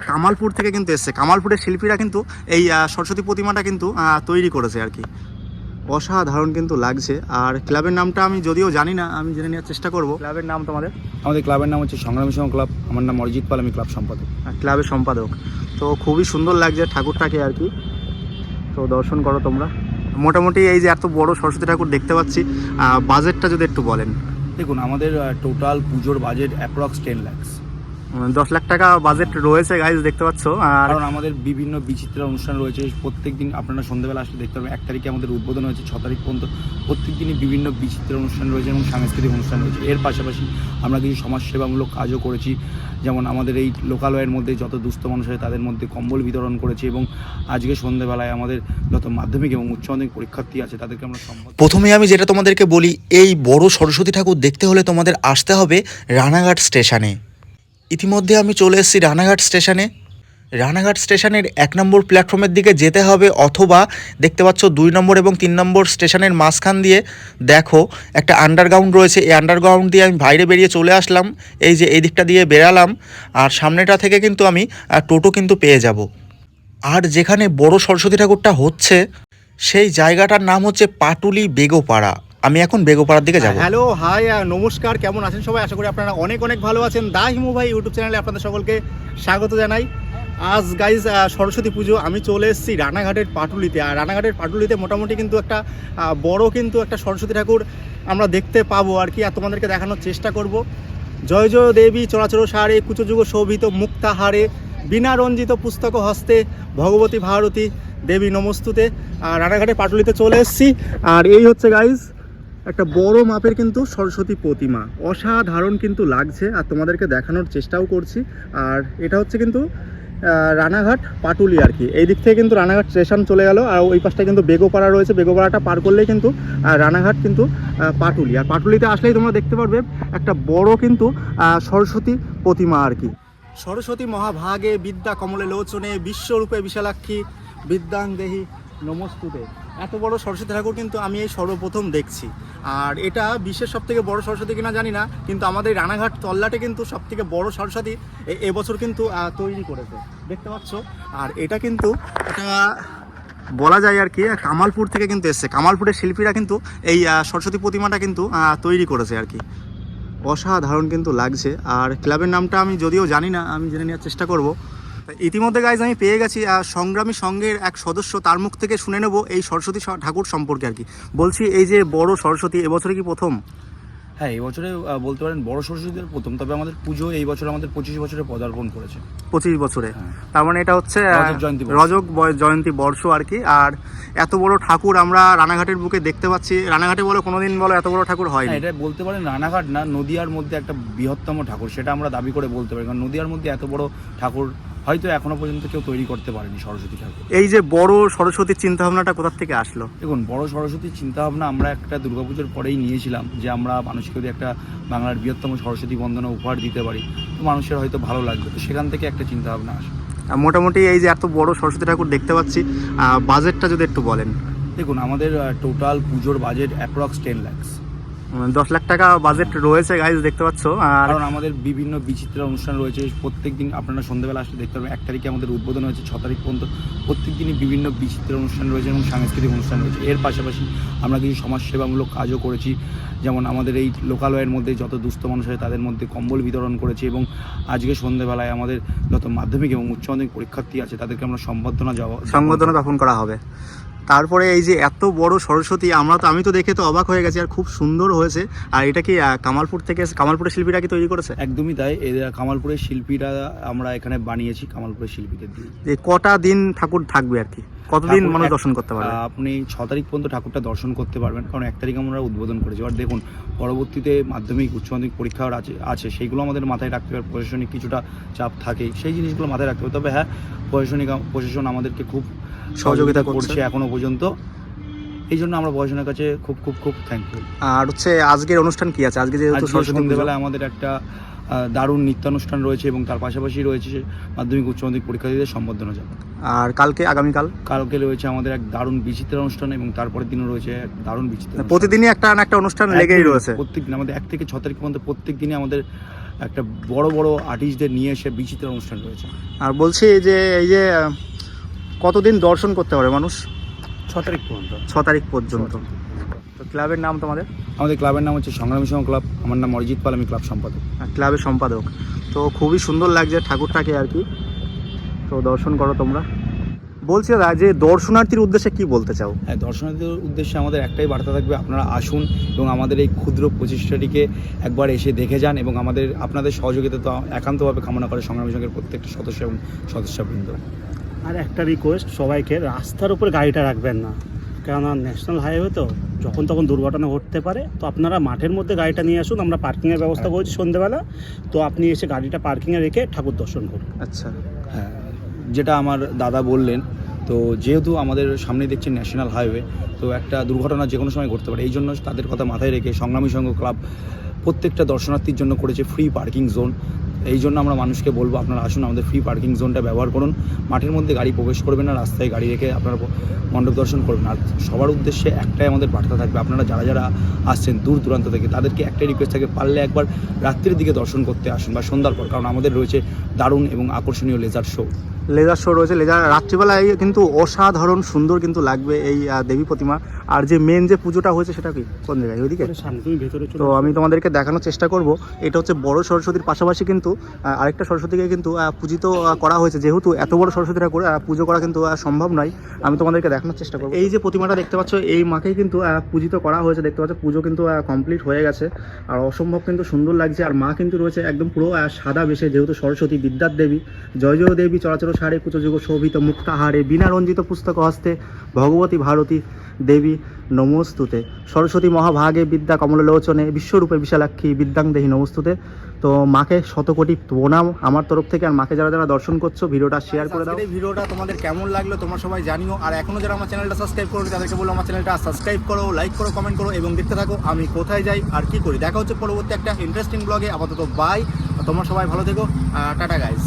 কামালপুর থেকে কিন্তু এসছে, কামালপুরের শিল্পীরা কিন্তু এই সরস্বতী প্রতিমাটা কিন্তু তৈরি করেছে আর কি। অসাধারণ কিন্তু লাগছে। আর ক্লাবের নামটা আমি যদিও জানি না, আমি জেনে নেওয়ার চেষ্টা করব। ক্লাবের নাম তোমাদের? আমাদের ক্লাবের নাম হচ্ছে সংগ্রামী সংঘ ক্লাব। আমার নাম অরিজিৎ পাল, আমি ক্লাব সম্পাদক। ক্লাবের সম্পাদক। তো খুবই সুন্দর লাগছে ঠাকুরটাকে আর কি। তো দর্শন করো তোমরা। মোটামুটি এই যে এত বড় সরস্বতী ঠাকুর দেখতে পাচ্ছি, বাজেটটা যদি একটু বলেন। দেখুন, আমাদের টোটাল পুজোর বাজেট অ্যাপ্রক্স 10 লাখ। 10 লাখ টাকা বাজেট রয়েছে গাইজ, দেখতে পাচ্ছ। আর কারণ আমাদের বিভিন্ন বিচিত্র অনুষ্ঠান রয়েছে। প্রত্যেক দিন আপনারা সন্ধ্যাবেলা আসলে দেখতে পাবেন। 1 তারিখে আমাদের উদ্বোধন হয়েছে, 6 তারিখ পর্যন্ত প্রত্যেক দিনই বিভিন্ন বিচিত্র অনুষ্ঠান রয়েছে এবং সাংস্কৃতিক অনুষ্ঠান রয়েছে। এর পাশাপাশি আমরা কিছু সমাজসেবামূলক কাজও করেছি। যেমন আমাদের এই লোকালয়ের মধ্যে যত দুস্থ মানুষ আছে তাদের মধ্যে কম্বল বিতরণ করেছি এবং আজকে সন্ধ্যাবেলায় আমাদের যত মাধ্যমিক এবং উচ্চ মাধ্যমিক পরীক্ষার্থী আছে তাদেরকে আমরা প্রথমে আমি যেটা তোমাদেরকে বলি, এই বড় সরস্বতী ঠাকুর দেখতে হলে তোমাদের আসতে হবে রানাঘাট স্টেশনে। ইতিমধ্যে আমি চলে এসেছি রানাঘাট স্টেশনে। রানাঘাট স্টেশনের 1 নম্বর প্ল্যাটফর্মের দিকে যেতে হবে, অথবা দেখতে পাচ্ছ 2 নম্বর এবং 3 নম্বর স্টেশনের মাঝখান দিয়ে দেখো একটা আন্ডারগ্রাউন্ড রয়েছে। এই আন্ডারগ্রাউন্ড দিয়ে আমি বাইরে বেরিয়ে চলে আসলাম। এই যে এই দিকটা দিয়ে বেরালাম, আর সামনেটা থেকে কিন্তু আমি টোটো কিন্তু পেয়ে যাব। আর যেখানে বড় সরস্বতী ঠাকুরটা হচ্ছে সেই জায়গাটার নাম হচ্ছে পাটুলি বেগোপাড়া। আমি এখন বেগোপাড়ার দিকে যাব। হ্যালো, হাই, নমস্কার, কেমন আছেন সবাই? আশা করি আপনারা অনেক অনেক ভালো আছেন। দা হিমু ভাই ইউটিউব চ্যানেলে আপনাদের সকলকে স্বাগত জানাই। আজ গাইজ সরস্বতী পুজো, আমি চলে এসেছি রানাঘাটের পাটুলিতে। আর রানাঘাটের পাটুলিতে মোটামুটি কিন্তু একটা বড় কিন্তু একটা সরস্বতী ঠাকুর আমরা দেখতে পাবো আর কি। আর তোমাদেরকে দেখানোর চেষ্টা করব। জয় জয় দেবী চরাচর সারে, কুচযুগ শোভিত মুক্তাহারে, বিনা রঞ্জিত পুস্তক হস্তে, ভগবতী ভারতী দেবী নমস্তুতে। আর রানাঘাটের পাটুলিতে চলে এসেছি। আর এই হচ্ছে গাইজ একটা বড় মাপের কিন্তু সরস্বতী প্রতিমা। অসাধারণ কিন্তু লাগছে, আর তোমাদেরকে দেখানোর চেষ্টাও করছি। আর এটা হচ্ছে কিন্তু রানাঘাট পাটুলি আর কি। এই দিক থেকে কিন্তু রানাঘাট স্টেশন চলে গেল, আর ওই পাশটা কিন্তু বেগোপাড়া রয়েছে। বেগোপাড়াটা পার করলেই কিন্তু রানাঘাট কিন্তু পাটুলি। আর পাটুলিতে আসলেই তোমরা দেখতে পারবে একটা বড় কিন্তু সরস্বতী প্রতিমা আর কি। সরস্বতী মহাভাগে বিদ্যা কমলে লোচনে, বিশ্বরূপে বিশালাক্ষী বিদ্যাং দেহি নমস্তুতে। এত বড় সরস্বতী ঠাকুর কিন্তু আমি এই সর্বপ্রথম দেখছি। আর এটা বিশ্বের সবথেকে বড় সরস্বতী কিনা জানি না, কিন্তু আমাদের রানাঘাট তল্লাটে কিন্তু সবথেকে বড় সরস্বতী এবছর কিন্তু তৈরি করেছে, দেখতে পাচ্ছ। আর এটা কিন্তু এটা বলা যায় আর কি কামালপুর থেকে কিন্তু এসছে। কামালপুরের শিল্পীরা কিন্তু এই সরস্বতী প্রতিমাটা কিন্তু তৈরি করেছে আর কি। অসাধারণ কিন্তু লাগছে। আর ক্লাবের নামটা আমি যদিও জানি না, আমি জেনে নেওয়ার চেষ্টা করব। ইতিমধ্যে গাইজ আমি পেয়ে গেছি সংগ্রামী সংঘের এক সদস্য, তার মুখ থেকে শুনে নেব এই সরস্বতী ঠাকুর সম্পর্কে আর কি। বলছি, এই যে বড় সরস্বতী এবছরে কি প্রথম? হ্যাঁ, এই বছরে বলতে পারেন বড় সরস্বতীর প্রথম। তবে আমাদের পুজো এই বছর আমাদের 25 বছরে পদার্পণ করেছে। 25 বছরে? তার মানে এটা হচ্ছে রজক জয়ন্তী বর্ষ আর কি। আর এত বড় ঠাকুর আমরা রানাঘাটের বুকে দেখতে পাচ্ছি। রানাঘাটে বলো কোনোদিন বলো এত বড় ঠাকুর হয় না। এটা বলতে পারেন রানাঘাট না, নদিয়ার মধ্যে একটা বৃহত্তম ঠাকুর, সেটা আমরা দাবি করে বলতে পারি। কারণ নদিয়ার মধ্যে এত বড় ঠাকুর হয়তো এখনো পর্যন্ত কেউ তৈরি করতে পারেনি সরস্বতী ঠাকুর। এই যে বড় সরস্বতীর চিন্তাভাবনাটা কোথা থেকে আসলো? দেখুন, বড় সরস্বতীর চিন্তাভাবনা আমরা একটা দুর্গাপুজোর পরেই নিয়েছিলাম, যে আমরা মানুষকে যদি একটা বাংলার বৃহত্তম সরস্বতী বন্দনা উপহার দিতে পারি তো মানুষের হয়তো ভালো লাগবে। তো সেখান থেকে একটা চিন্তাভাবনা আসে। মোটামুটি এই যে এত বড় সরস্বতী ঠাকুর দেখতে পাচ্ছি, বাজেটটা যদি একটু বলেন। দেখুন, আমাদের টোটাল পুজোর বাজেট অ্যাপ্রক্স 10 লাখ। 10 লাখ টাকা বাজেট রয়েছে গাইজ, দেখতে পাচ্ছ। কারণ আমাদের বিভিন্ন বিচিত্র অনুষ্ঠান রয়েছে। প্রত্যেক দিন আপনারা সন্ধ্যাবেলা আসলে দেখতে পাবেন। 1 তারিখে আমাদের উদ্বোধন হয়েছে, 6 তারিখ পর্যন্ত প্রত্যেক দিনই বিভিন্ন বিচিত্র অনুষ্ঠান রয়েছে এবং সাংস্কৃতিক অনুষ্ঠান রয়েছে। এর পাশাপাশি আমরা কিছু সমাজসেবামূলক কাজও করেছি। যেমন আমাদের এই লোকালয়ের মধ্যে যত দুস্থ মানুষ আছে তাদের মধ্যে কম্বল বিতরণ করেছি এবং আজকে সন্ধ্যাবেলায় আমাদের যত মাধ্যমিক এবং উচ্চ মাধ্যমিক পরীক্ষার্থী আছে তাদেরকে আমরা সংবর্ধনা জ্ঞাপন করা হবে। তারপরে এই যে এত বড় সরস্বতী, আমি তো দেখে তো অবাক হয়ে গেছি। আর খুব সুন্দর হয়েছে। আর এটা কি কামালপুরের শিল্পীরা কি তৈরি করেছে? একদমই তাই, কামালপুরের শিল্পীরা আমরা এখানে বানিয়েছি কামালপুরের শিল্পীদের দিয়ে। কটা দিন ঠাকুর থাকবে আর কি? কতদিন মানুষ দর্শন করতে পারবে? আপনি 6 তারিখ পর্যন্ত ঠাকুরটা দর্শন করতে পারবেন, কারণ 1 তারিখ আমরা উদ্বোধন করেছি। আর দেখুন, পরবর্তীতে মাধ্যমিক উচ্চ মাধ্যমিক পরীক্ষা আছে সেইগুলো আমাদের মাথায় রাখতে হবে। প্রশাসনিক কিছুটা চাপ থাকে, সেই জিনিসগুলো মাথায় রাখতে হবে। তবে হ্যাঁ, প্রশাসন আমাদেরকে খুব সহযোগিতা করছে এখনো পর্যন্ত। এই জন্য আমরা প্রশাসনের কাছে খুব খুব খুব থ্যাঙ্কফুল। আর হচ্ছে আজকের অনুষ্ঠান কি আছে? আজকে যেহেতু সন্ধ্যেবেলায় আমাদের একটা দারুণ নৃত্যানুষ্ঠান রয়েছে এবং তার পাশাপাশি রয়েছে মাধ্যমিক উচ্চ মাধ্যমিক পরীক্ষার্থীদের সম্বর্ধনা যাবে। আর কালকে রয়েছে আমাদের এক দারুণ বিচিত্র অনুষ্ঠান এবং তারপরের দিনও রয়েছে এক দারুণ বিচিত্র। প্রতিদিনই একটা অনুষ্ঠান লেগেই রয়েছে। প্রত্যেকদিন আমাদের 1 থেকে 6 তারিখ পর্যন্ত প্রত্যেক দিনই আমাদের একটা বড় বড় আর্টিস্টদের নিয়ে এসে বিচিত্র অনুষ্ঠান রয়েছে। আর বলছি যে এই যে কতদিন দর্শন করতে পারে মানুষ? 6 তারিখ পর্যন্ত। 6 তারিখ পর্যন্ত। তো ক্লাবের নাম তোমাদের? আমাদের ক্লাবের নাম হচ্ছে সংগ্রামী সংঘ ক্লাব। আমার নাম অরিজিৎ পাল, আমি ক্লাব সম্পাদক। ক্লাবের সম্পাদক। তো খুবই সুন্দর লাগছে ঠাকুরটাকে আর কি, তো দর্শন করো তোমরা। বলছি দাদা যে দর্শনার্থীর উদ্দেশ্যে কি বলতে চাও? হ্যাঁ, দর্শনার্থীদের উদ্দেশ্যে আমাদের একটাই বার্তা থাকবে, আপনারা আসুন এবং আমাদের এই ক্ষুদ্র প্রচেষ্টাটিকে একবার এসে দেখে যান এবং আপনাদের সহযোগিতা তো একান্তভাবে কামনা করে সংগ্রামী সংঘের প্রত্যেকটা সদস্য এবং সদস্যবৃন্দ। আর একটা রিকোয়েস্ট সবাইকে, রাস্তার উপর গাড়িটা রাখবেন না, কেননা ন্যাশনাল হাইওয়ে তো যখন তখন দুর্ঘটনা ঘটতে পারে। তো আপনারা মাঠের মধ্যে গাড়িটা নিয়ে আসুন, আমরা পার্কিংয়ের ব্যবস্থা করেছি সন্ধ্যেবেলা, তো আপনি এসে গাড়িটা পার্কিংয়ে রেখে ঠাকুর দর্শন করুন। আচ্ছা, হ্যাঁ, যেটা আমার দাদা বললেন, তো যেহেতু আমাদের সামনে দেখছেন ন্যাশনাল হাইওয়ে, তো একটা দুর্ঘটনা যে কোনো সময় ঘটতে পারে, এই জন্য তাদের কথা মাথায় রেখে সংগ্রামী সংঘ ক্লাব প্রত্যেকটা দর্শনার্থীর জন্য করেছে ফ্রি পার্কিং জোন। এই জন্য আমরা মানুষকে বলবো, আপনারা আসুন, আমাদের ফ্রি পার্কিং জোনটা ব্যবহার করুন। মাঠের মধ্যে গাড়ি প্রবেশ করবেন না, রাস্তায় গাড়ি রেখে আপনারা মণ্ডপ দর্শন করবেন। আর সবার উদ্দেশ্যে একটাই আমাদের বার্তা থাকবে, আপনারা যারা যারা আসছেন দূর দূরান্ত থেকে, তাদেরকে একটাই রিকোয়েস্ট থাকে, পারলে একবার রাত্রির দিকে দর্শন করতে আসুন বা সন্ধ্যার পর, কারণ আমাদের রয়েছে দারুণ এবং আকর্ষণীয় লেজার শো। লেজার শো রয়েছে। লেজার রাত্রিবেলায় কিন্তু অসাধারণ সুন্দর কিন্তু লাগবে এই দেবী প্রতিমা। আর যে মেন যে পুজোটা হয়েছে সেটা কি কোন জায়গায়? ওইদিকে। সামনে তুমি ভেতরে চলো। তো আমি তোমাদেরকে দেখানোর চেষ্টা করব। এটা হচ্ছে বড় সরস্বতীর পাশাপাশি কিন্তু আরেকটা সরস্বতীকে কিন্তু পূজিত করা হয়েছে। যেহেতু এত বড় সরস্বতীরা করে পুজো করা কিন্তু সম্ভব নয়, আমি তোমাদেরকে দেখানোর চেষ্টা করব। এই যে প্রতিমাটা দেখতে পাচ্ছ, এই মাকেই কিন্তু পূজিত করা হয়েছে। দেখতে পাচ্ছ পুজো কিন্তু কমপ্লিট হয়ে গেছে, আর অসম্ভব কিন্তু সুন্দর লাগছে। আর মা কিন্তু রয়েছে একদম পুরো সাদা বেশে, যেহেতু সরস্বতী বিদ্যার দেবী। জয় জয় দেবী চরাচর সারে কুচযুগ শোভিত মুক্তাহারে বিনা রঞ্জিত পুস্তক হস্তে ভগবতী ভারতী দেবী নমস্তুতে। সরস্বতী মহাভাগে বিদ্যা কমললোচনে বিশ্বরূপে বিশালাক্ষী বিদ্যাং দেহি নমস্তুতে। তো মাকে শতকোটি প্রণাম আমার তরফ থেকে। আর মাকে যারা যারা দর্শন করছো, ভিডিওটা শেয়ার করে দাও। এই ভিডিওটা তোমাদের কেমন লাগলো তোমরা সবাই জানিও। আর এখনো যারা আমার চ্যানেলটা সাবস্ক্রাইব করো, তাদেরকে বলো আমার চ্যানেলটা সাবস্ক্রাইব করো, লাইক করো, কমেন্ট করো এবং দেখতে থাকো আমি কোথায় যাই আর কি করি। দেখা হচ্ছে পরবর্তী একটা ইন্টারেস্টিং ব্লগে। আপাতত বাই, তোমরা সবাই ভালো থেকো, টাটা গাইস।